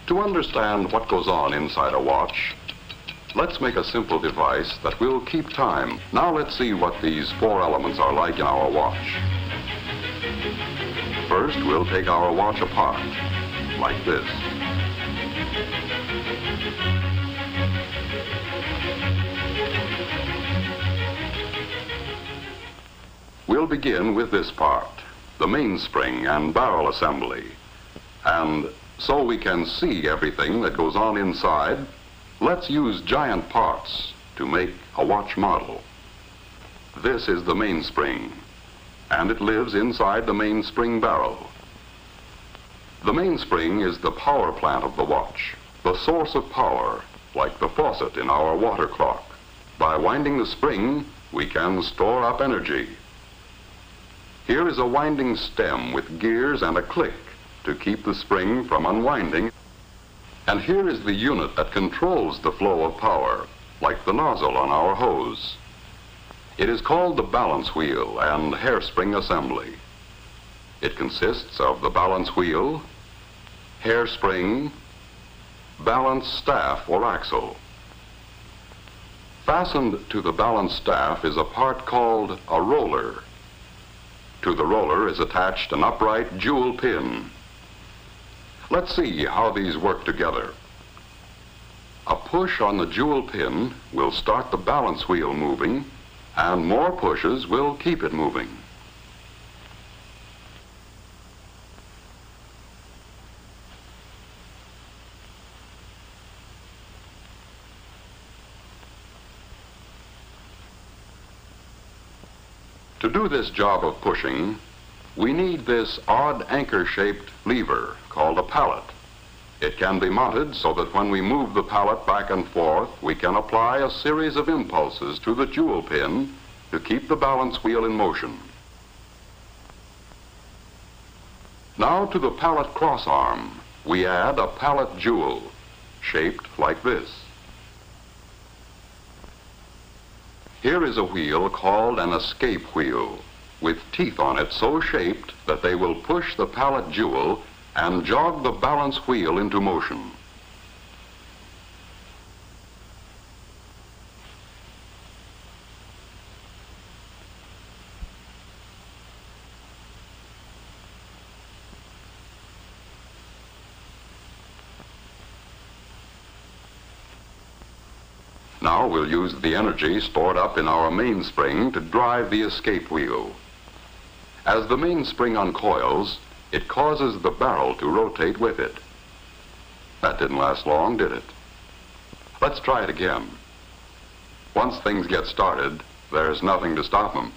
To understand what goes on inside a watch, let's make a simple device that will keep time. Now let's see what these four elements are like in our watch. First, we'll take our watch apart, like this. We'll begin with this part, the mainspring and barrel assembly. And so we can see everything that goes on inside, let's use giant parts to make a watch model. This is the mainspring, and it lives inside the mainspring barrel. The mainspring is the power plant of the watch, the source of power, like the faucet in our water clock. By winding the spring, we can store up energy. Here is a winding stem with gears and a click to keep the spring from unwinding. And here is the unit that controls the flow of power, like the nozzle on our hose. It is called the balance wheel and hairspring assembly. It consists of the balance wheel, hairspring, balance staff or axle. Fastened to the balance staff is a part called a roller. To the roller is attached an upright jewel pin. Let's see how these work together. A push on the jewel pin will start the balance wheel moving, and more pushes will keep it moving. To do this job of pushing, we need this odd anchor-shaped lever called a pallet. It can be mounted so that when we move the pallet back and forth, we can apply a series of impulses to the jewel pin to keep the balance wheel in motion. Now to the pallet crossarm, we add a pallet jewel shaped like this. Here is a wheel called an escape wheel, with teeth on it so shaped that they will push the pallet jewel and jog the balance wheel into motion. Now we'll use the energy stored up in our mainspring to drive the escape wheel. As the mainspring uncoils, it causes the barrel to rotate with it. That didn't last long, did it? Let's try it again. Once things get started, there's nothing to stop them.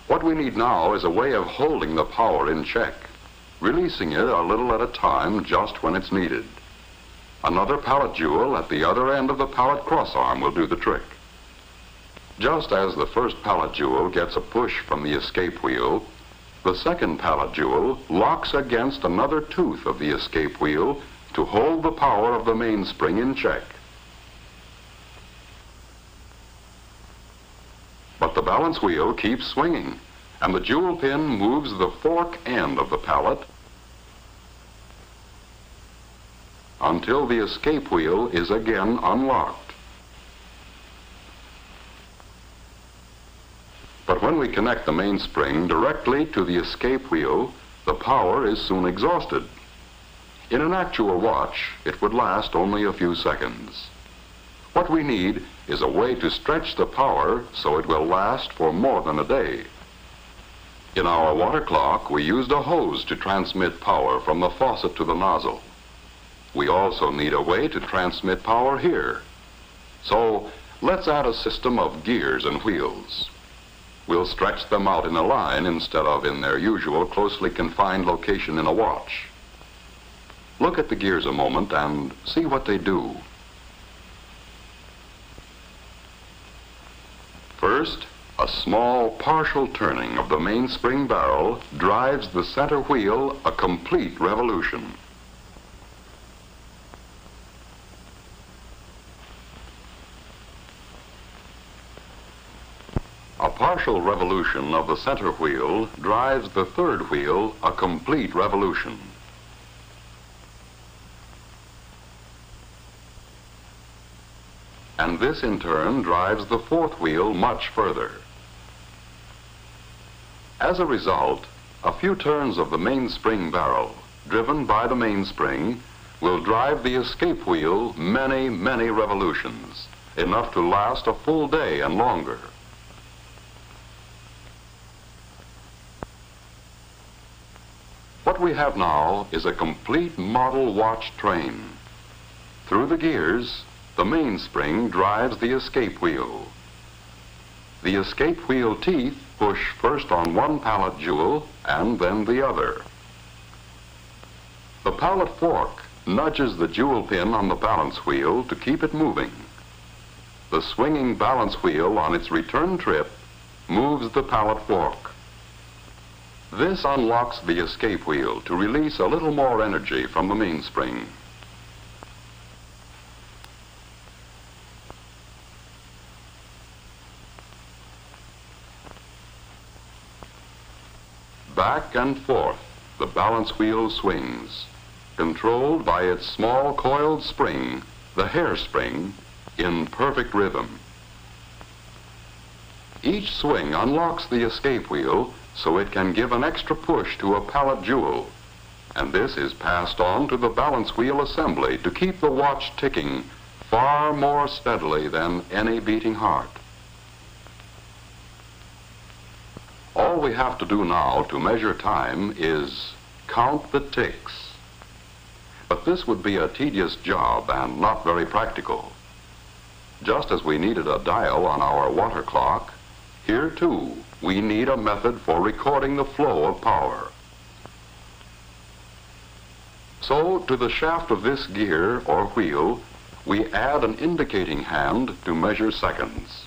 What we need now is a way of holding the power in check, releasing it a little at a time just when it's needed. Another pallet jewel at the other end of the pallet crossarm will do the trick. Just as the first pallet jewel gets a push from the escape wheel, the second pallet jewel locks against another tooth of the escape wheel to hold the power of the mainspring in check. But the balance wheel keeps swinging, and the jewel pin moves the fork end of the pallet until the escape wheel is again unlocked. But when we connect the mainspring directly to the escape wheel, the power is soon exhausted. In an actual watch, it would last only a few seconds. What we need is a way to stretch the power so it will last for more than a day. In our water clock, we used a hose to transmit power from the faucet to the nozzle. We also need a way to transmit power here. So let's add a system of gears and wheels. We'll stretch them out in a line instead of in their usual closely confined location in a watch. Look at the gears a moment and see what they do. First, a small partial turning of the mainspring barrel drives the center wheel a complete revolution. A partial revolution of the center wheel drives the third wheel a complete revolution. and this in turn drives the fourth wheel much further. As a result, a few turns of the mainspring barrel, driven by the mainspring, will drive the escape wheel many, many revolutions, enough to last a full day and longer. What we have now is a complete model watch train. Through the gears, the mainspring drives the escape wheel. The escape wheel teeth push first on one pallet jewel and then the other. The pallet fork nudges the jewel pin on the balance wheel to keep it moving. The swinging balance wheel on its return trip moves the pallet fork. This unlocks the escape wheel to release a little more energy from the mainspring. Back and forth, the balance wheel swings, controlled by its small coiled spring, the hairspring, in perfect rhythm. Each swing unlocks the escape wheel so it can give an extra push to a pallet jewel, and this is passed on to the balance wheel assembly to keep the watch ticking far more steadily than any beating heart. All we have to do now to measure time is count the ticks. But this would be a tedious job and not very practical. Just as we needed a dial on our water clock, here too we need a method for recording the flow of power. So to the shaft of this gear or wheel, we add an indicating hand to measure seconds.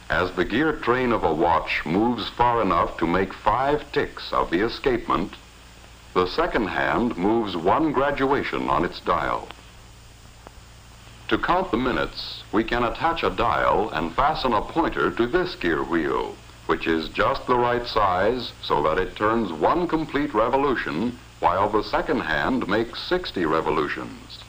As the gear train of a watch moves far enough to make 5 ticks of the escapement, the second hand moves 1 graduation on its dial. To count the minutes, we can attach a dial and fasten a pointer to this gear wheel, which is just the right size so that it turns 1 complete revolution while the second hand makes 60 revolutions.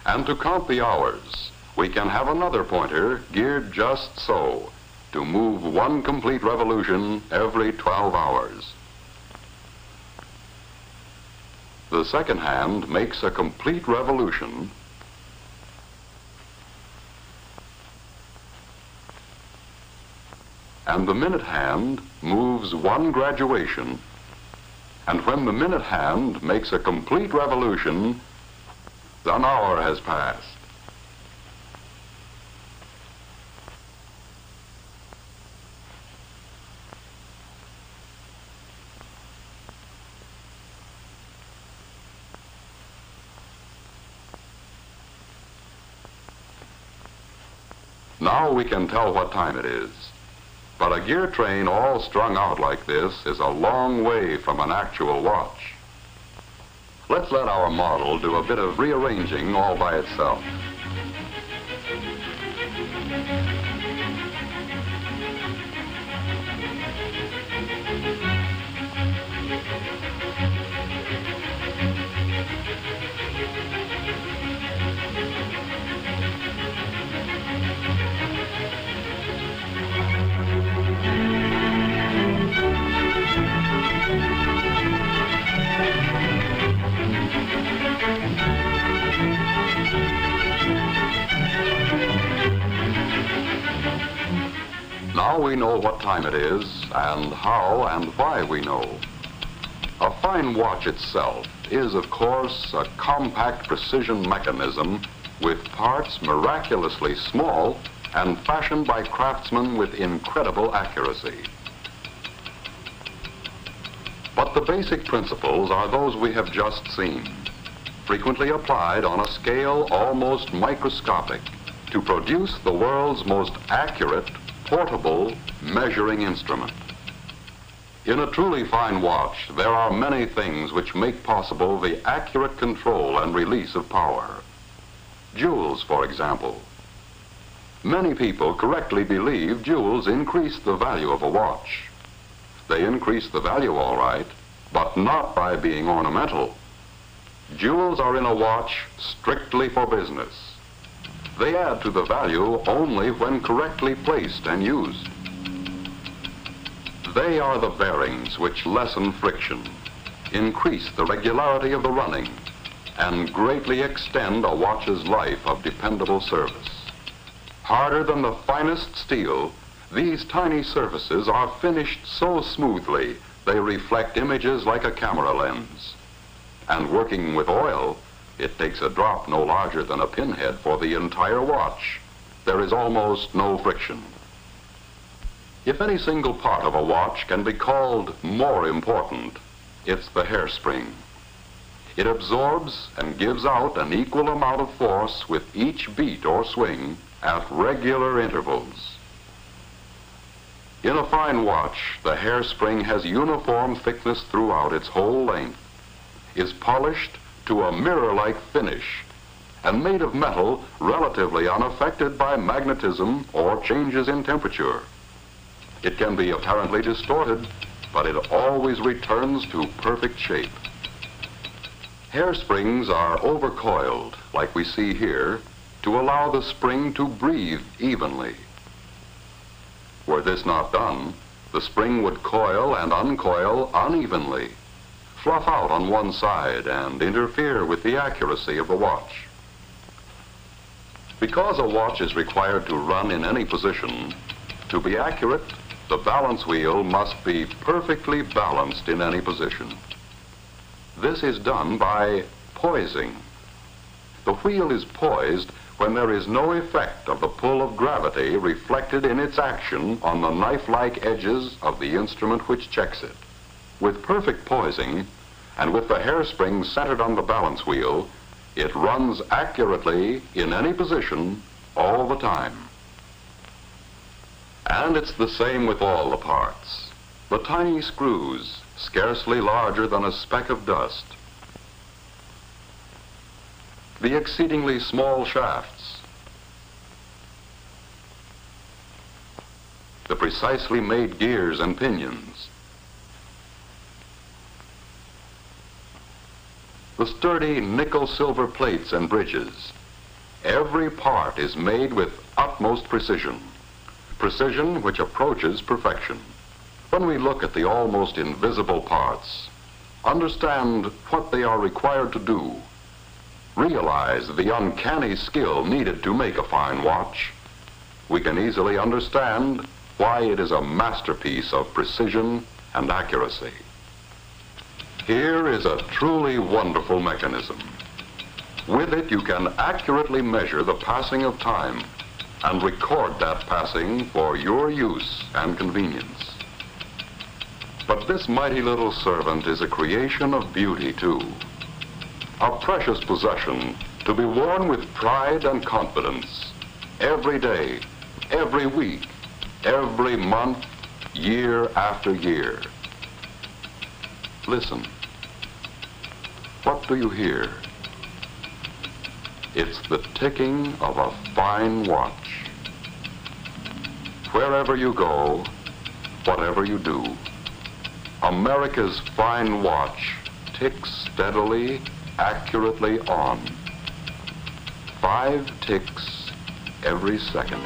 And to count the hours, we can have another pointer geared just so, to move 1 complete revolution every 12 hours. The second hand makes a complete revolution and the minute hand moves 1 graduation, and when the minute hand makes a complete revolution, an hour has passed. Now we can tell what time it is. But a gear train all strung out like this is a long way from an actual watch. Let's let our model do a bit of rearranging all by itself. Now we know what time it is and how and why we know. A fine watch itself is, of course, a compact precision mechanism with parts miraculously small and fashioned by craftsmen with incredible accuracy. But the basic principles are those we have just seen, frequently applied on a scale almost microscopic to produce the world's most accurate, portable measuring instrument. In a truly fine watch, there are many things which make possible the accurate control and release of power. Jewels, for example. Many people correctly believe jewels increase the value of a watch. They increase the value all right, but not by being ornamental. Jewels are in a watch strictly for business. They add to the value only when correctly placed and used. They are the bearings which lessen friction, increase the regularity of the running, and greatly extend a watch's life of dependable service. Harder than the finest steel, these tiny surfaces are finished so smoothly they reflect images like a camera lens. And working with oil, it takes a drop no larger than a pinhead for the entire watch. There is almost no friction. If any single part of a watch can be called more important, it's the hairspring. It absorbs and gives out an equal amount of force with each beat or swing at regular intervals. In a fine watch, the hairspring has uniform thickness throughout its whole length, is polished to a mirror-like finish, and made of metal relatively unaffected by magnetism or changes in temperature. It can be apparently distorted, but it always returns to perfect shape. Hairsprings are overcoiled, like we see here, to allow the spring to breathe evenly. Were this not done, the spring would coil and uncoil unevenly, fluff out on one side, and interfere with the accuracy of the watch. Because a watch is required to run in any position, to be accurate, the balance wheel must be perfectly balanced in any position. This is done by poising. The wheel is poised when there is no effect of the pull of gravity reflected in its action on the knife-like edges of the instrument which checks it. With perfect poising, and with the hairspring centered on the balance wheel, it runs accurately in any position all the time. And it's the same with all the parts. The tiny screws, scarcely larger than a speck of dust. The exceedingly small shafts. The precisely made gears and pinions. The sturdy nickel-silver plates and bridges. Every part is made with utmost precision. Precision which approaches perfection. When we look at the almost invisible parts, understand what they are required to do, realize the uncanny skill needed to make a fine watch, we can easily understand why it is a masterpiece of precision and accuracy. Here is a truly wonderful mechanism. With it, you can accurately measure the passing of time and record that passing for your use and convenience. But this mighty little servant is a creation of beauty, too. A precious possession to be worn with pride and confidence every day, every week, every month, year after year. Listen. What do you hear? It's the ticking of a fine watch. Wherever you go, whatever you do, America's fine watch ticks steadily, accurately on. 5 ticks every second.